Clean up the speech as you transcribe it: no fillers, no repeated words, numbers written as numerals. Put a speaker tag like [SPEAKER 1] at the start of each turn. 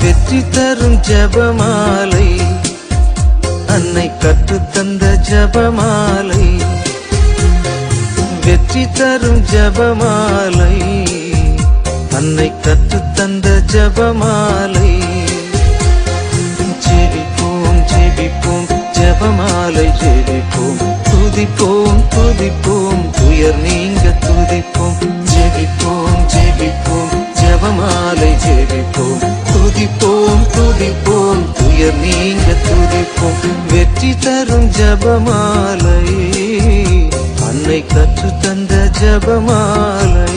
[SPEAKER 1] வெற்றி தரும் ஜெபமாலை, அன்னை கற்றுத்தந்த ஜெபமாலை. வெற்றி தரும் ஜெபமாலை, அன்னை கற்றுத்தந்த ஜெபமாலை. ஜெபிப்போம் ஜெபிப்போம் ஜெபமாலை ஜெபிப்போம், துதிப்போம் துதிப்போம் துயர் நீங்க துதிப்போம். ஜெபிப்போம் ஜெபிப்போம் ஜெபமாலை ஜெபிப்போம், துதிப்போம் துதிப்போம் துயர் நீங்க துதிப்போம். வெற்றி தரும் ஜெபமாலை, அன்னை கற்றுத்தந்த ஜெபமாலை.